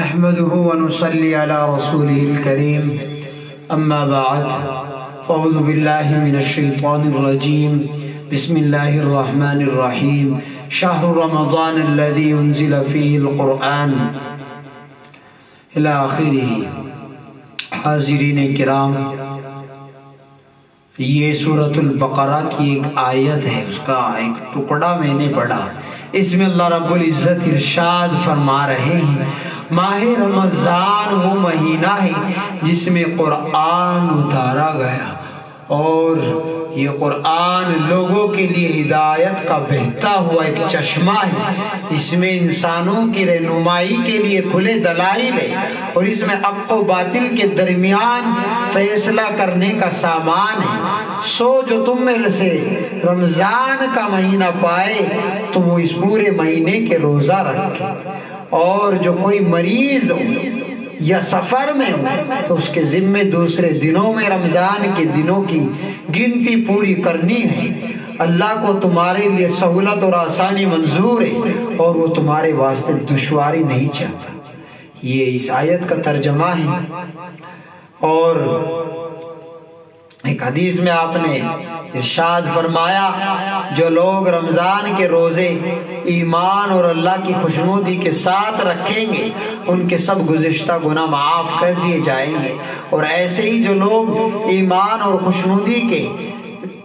نحمده ونصلي على رسوله الكريم اما بعد فاعوذ بالله من الشيطان الرجيم بسم الله الرحمن الرحيم شهر رمضان الذي انزل فيه القرآن الى آخره۔ حاضرین کرام، یہ سورۃ البقرہ کی ایک آیت ہے، اس کا ایک ٹکڑا میں نے پڑھا۔ اس میں اللہ رب العزت ارشاد فرما رہے ہیں ماہ رمضان وہ مہینہ ہے جس میں قرآن اتارا گیا، اور یہ قرآن لوگوں کے لیے ہدایت کا بہتا ہوا ایک چشمہ ہے۔ اس میں انسانوں کی رہنمائی کے لیے کھلے دلائل ہے، اور اس میں حق و باطل کے درمیان فیصلہ کرنے کا سامان ہے۔ سو جو تم میں سے رمضان کا مہینہ پائے تو وہ اس پورے مہینے کے روزہ رکھے، اور جو کوئی مریض ہو یا سفر میں ہو تو اس کے ذمے دوسرے دنوں میں رمضان کے دنوں کی گنتی پوری کرنی ہے۔ اللہ کو تمہارے لیے سہولت اور آسانی منظور ہے، اور وہ تمہارے واسطے دشواری نہیں چاہتا۔ یہ اس آیت کا ترجمہ ہے۔ اور ایک حدیث میں آپ نے ارشاد فرمایا جو لوگ رمضان کے روزے ایمان اور اللہ کی خوشنودی کے ساتھ رکھیں گے ان کے سب گزشتہ گناہ معاف کر دیے جائیں گے، اور ایسے ہی جو لوگ ایمان اور خوشنودی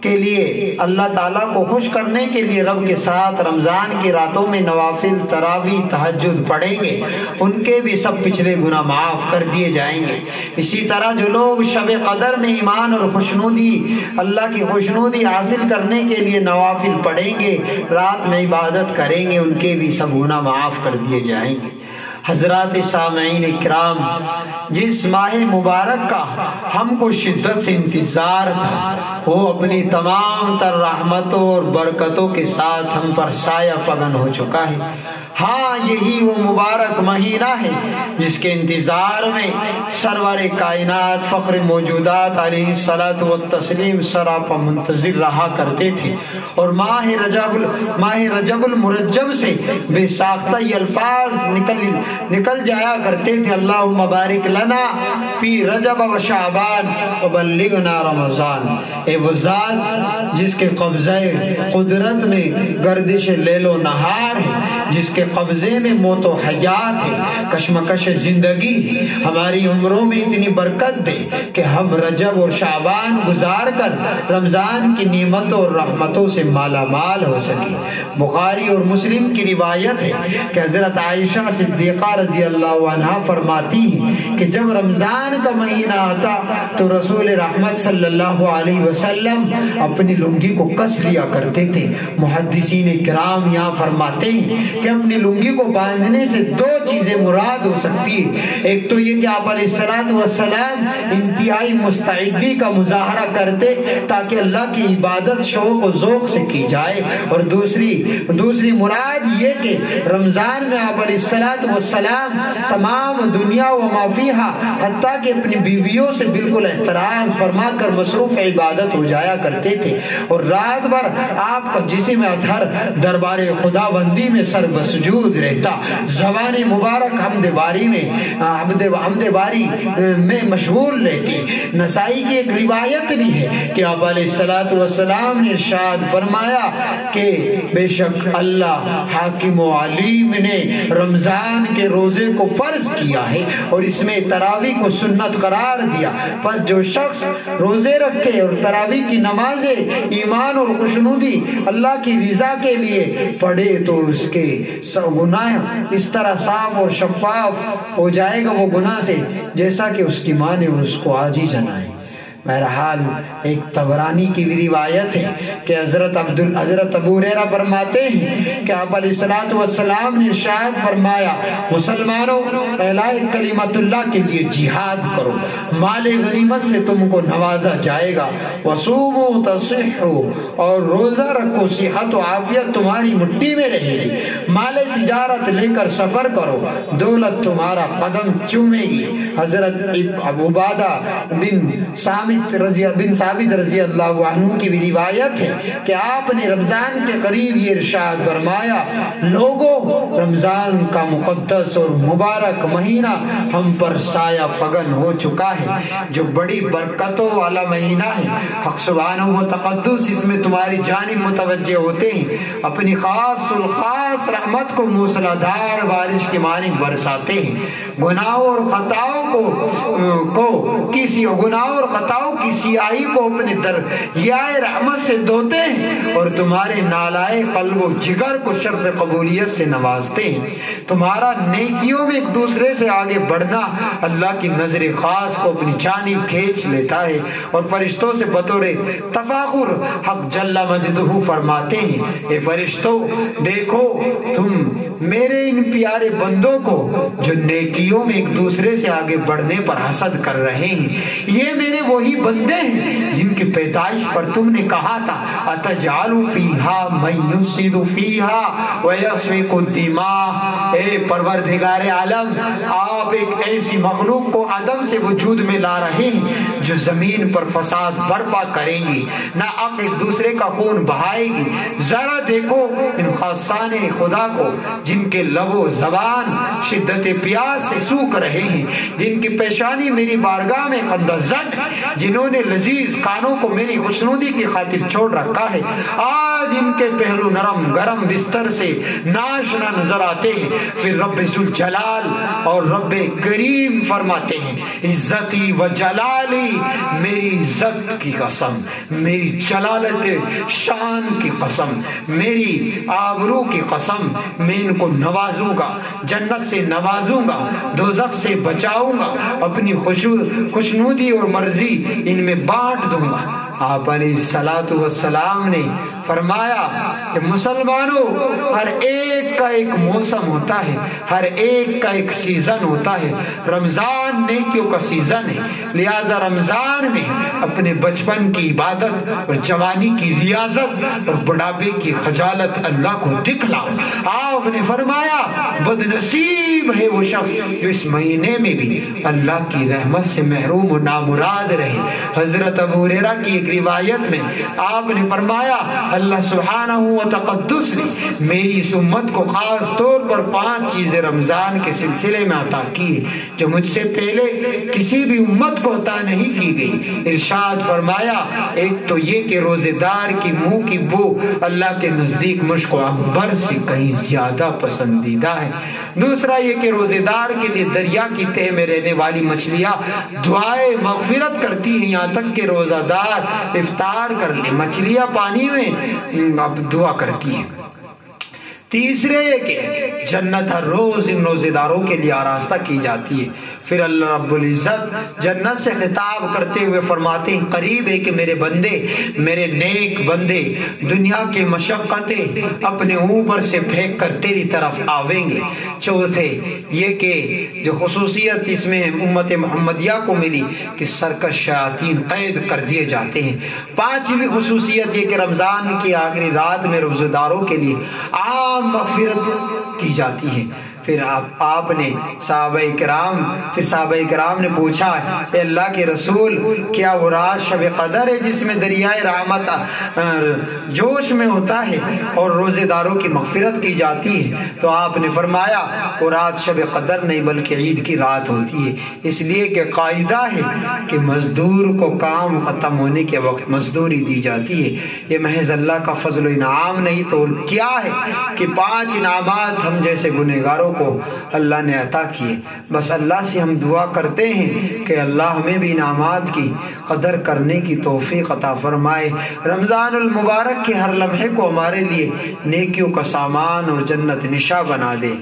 کے لیے اللہ تعالیٰ کو خوش کرنے کے لیے رب کے ساتھ رمضان کی راتوں میں نوافل تراویح تہجد پڑھیں گے ان کے بھی سب پچھلے گناہ معاف کر دیے جائیں گے۔ اسی طرح جو لوگ شب قدر میں ایمان اور خوشنودی اللہ کی خوشنودی حاصل کرنے کے لیے نوافل پڑھیں گے، رات میں عبادت کریں گے، ان کے بھی سب گناہ معاف کر دیے جائیں گے۔ حضرات سامعین کرام، جس ماہ مبارک کا ہم کو شدت سے انتظار تھا وہ اپنی تمام تر رحمتوں اور برکتوں کے ساتھ ہم پر سایہ فگن ہو چکا ہے۔ ہاں، یہی وہ مبارک مہینہ ہے جس کے انتظار میں سرور کائنات فخر موجودات علیہ الصلاۃ والتسلیم سراپا منتظر رہا کرتے تھے، اور ماہ رجب المرجب سے بے ساختہ یہ الفاظ نکل جایا کرتے تھے اللہم بارک لنا فی رجب و شعبان وبلغنا رمضان۔ اے وہ ذات جس کے قبضہ قدرت میں گردش لیل و نہار ہے، جس کے قبضے میں موت و حیات ہے، کشمکش زندگی ہے، ہماری عمروں میں اتنی برکت دے کہ ہم رجب اور شعبان گزار کر رمضان کی نعمتوں اور رحمتوں سے مالا مال ہو سکے۔ بخاری اور مسلم کی روایت ہے کہ حضرت عائشہ صدیقہ رضی اللہ عنہا فرماتی ہیں کہ جب رمضان کا مہینہ آتا تو رسول رحمت صلی اللہ علیہ وسلم اپنی لنگی کو کس لیا کرتے تھے۔ محدثین کرام یہاں فرماتے ہیں کہ اپنی لنگی کو باندھنے سے دو چیزیں مراد ہو سکتی ہے۔ ایک تو یہ کہ آپ علیہ الصلوۃ والسلام انتہائی مستعدی کا مظاہرہ کرتے تاکہ اللہ کی عبادت شوق و ذوق سے کی جائے، اور دوسری مراد یہ کہ رمضان میں آپ علیہ الصلوۃ والسلام تمام دنیا و ما فیہا حتیٰ کہ اپنی بیویوں سے بالکل اعتراض فرما کر مصروف عبادت ہو جایا کرتے تھے، اور رات بھر آپ کا جسم اطہر دربار خدا بندی میں سر بسجود رہتا، زبان مبارک حمد باری میں مشغول رہتی۔ نسائی کی ایک روایت بھی ہے کہ آپ علیہ الصلوۃ والسلام نے ارشاد فرمایا کہ بے شک اللہ حاکم و علیم نے رمضان کے روزے کو فرض کیا ہے اور اس میں تراویح کو سنت قرار دیا، پس جو شخص روزے رکھے اور تراویح کی نمازیں ایمان اور خوشنودی اللہ کی رضا کے لیے پڑھے تو اس کے گناہ اس طرح صاف اور شفاف ہو جائے گا وہ گناہ سے جیسا کہ اس کی ماں نے اس کو آج ہی جنائے۔ بہرحال ایک طبرانی کی بھی روایت ہے کہ حضرت ابو ہریرہ فرماتے ہیں کہ آپ علیہ الصلوۃ والسلام نے ارشاد فرمایا مسلمانوں اعلاء کلمت اللہ کے لیے جہاد کرو، مال غنیمت سے تم کو نوازا جائے گا، وصوموا تصحوا، اور روزہ رکھو صحت و عافیت تمہاری مٹھی میں رہے گی، مال تجارت لے کر سفر کرو، دولت تمہارا قدم چومے گی۔ حضرت عبادہ بن سامع साबित रज़ी अल्लाह अन्हु की भी रिवायत है कि आपने रमज़ान के करीब ये इरशाद फरमाया, लोगों रमज़ान का मुक़द्दस और मुबारक महीना हम पर साया फगन हो चुका है, जो बड़ी बरकतों वाला महीना है। हक़ सुब्हानहू व तक़द्दुस इसमें तुम्हारी जानिब मुतवज्जे होते हैं, अपनी खास खास रहमत को मूसलाधार बारिश के मानिक बरसाते हैं, गुनाहों और खताओं की सियाही को अपने दरियाए रहमत से धोते हैं और तुम्हारे नालाए क़ल्ब व जिगर को शर्फ़ क़बूलियत से नवाजते हैं। तुम्हारा नेकियों में एक दूसरे से आगे बढ़ना अल्लाह की नजर खास को अपनी जानिब खींच लेता है और फरिश्तों से बतौर तफाखुर हक़ जल्ला मजदहू फरमाते हैं, ए फरिश्तों देखो तुम मेरे इन प्यारे बंदों को जो नेकियों में एक दूसरे से आगे बढ़ने पर हसद कर रहे हैं, ये मेरे वही बंदे हैं जिनकी पैदाइश पर तुमने कहा था, अतजालु फीहा मन युफ्सिदु फीहा व यस्फिकु दिमा। ए परवरदिगार आलम, आप एक ऐसी मखलूक को अदम से वजूद में ला रहे हैं जो जमीन पर फसाद बर्पा करेंगी, ना अब एक दूसरे का खून बहाएगी। जरा देखो इन खासाने खुदा को जिनके लबो जबान शिद्दत प्यास से सूख रहे हैं, जिनकी पेशानी मेरी बारगाह में खंदज़न, जिन्होंने लजीज कानों को मेरी खुशनुदी की खातिर छोड़ रखा है, आज इनके पहलू नरम गरम बिस्तर से नाशना नजर आते हैं। फिर रब्बे जुल जलाल और रब्बे करीम फरमाते हैं, इज्जती व जलाली, मेरी इज्जत की कसम, मेरी जलालत शान की कसम, मेरी आबरू की कसम, मैं इनको नवाजूंगा, जन्नत से नवाजूंगा, दोज़ख से बचाऊंगा, अपनी खुशनुदी और मर्जी इनमें बांट दूंगा। आप अलैहिस्सलातु वस्सलाम ने फरमाया कि मुसलमानों, हर एक का एक मौसम होता है, हर एक का एक सीजन होता है। रमजान नेकियों का सीजन है, लिहाजा रमजान में अपने बचपन की इबादत और जवानी की रियाजत और बुढ़ापे की खजालत अल्लाह को दिखलाओ। आपने फरमाया बदनसीब है वो शख्स जो इस महीने में भी अल्लाह की रहमत से महरूम और नामुराद रहे। हजरत अबू हुरैरा की एक रिवायत में आपने फरमाया, अल्लाह सुब्हानहू व तक़द्दुस ने मेरी इस उम्मत को खास तौर पर 5 चीजें रमजान के सिलसिले में अता की जो मुझसे पहले किसी भी उम्मत को अता नहीं की गई। इरशाद फरमाया, एक तो ये कि रोजेदार की मुंह की बू अल्लाह के नजदीक मुश्क अंबर से कहीं ज्यादा पसंदीदा है। दूसरा ये कि रोजेदार के लिए दरिया की तह में रहने वाली मछलियां दुआए मगफिरत करती हैं, यहाँ तक कि रोजादार इफ्तार कर ले मछलियां पानी में अब दुआ करती है। तीसरे के जन्नत हर रोज इन रोजेदारों के लिए आरास्ता की जाती है। फिर अल्लाह रब्बुल इज्जत जन्नत से खिताब करते हुए फरमाते हैं, करीब है कि मेरे बंदे, मेरे नेक बंदे दुनिया की मशक्कतें अपने ऊपर से फेंक कर तेरी तरफ आवेंगे। चौथे ये कि जो खुसूसियत इसमें उम्मत मोहम्मदिया को मिली कि सरकश शयातीन कैद कर दिए जाते हैं। पांचवी खुसूसियत ये कि रमजान की आखिरी रात में रोजेदारों के लिए मग़फ़िरत की जाती है। फिर आपने साहबा इकराम ने पूछा, अल्लाह के रसूल, क्या वो रात शब कदर है जिसमें दरियाए रहमत जोश में होता है और रोजेदारों की मग़फ़िरत की जाती है? तो आपने फरमाया, वो रात शब कदर नहीं बल्कि ईद की रात होती है, इसलिए कि कायदा है कि मजदूर को काम ख़त्म होने के वक्त मजदूरी दी जाती है। ये महज अल्लाह का फजल व इनाम नहीं तो और क्या है कि 5 इनामात हम जैसे गुनहगारों को अल्लाह ने अता किए। बस अल्लाह से हम दुआ करते हैं कि अल्लाह हमें भी इनामात की कदर करने की तौफीक अता फरमाए। रमज़ानुल मुबारक के हर लम्हे को हमारे लिए नेकियों का सामान और जन्नत निशा बना दे।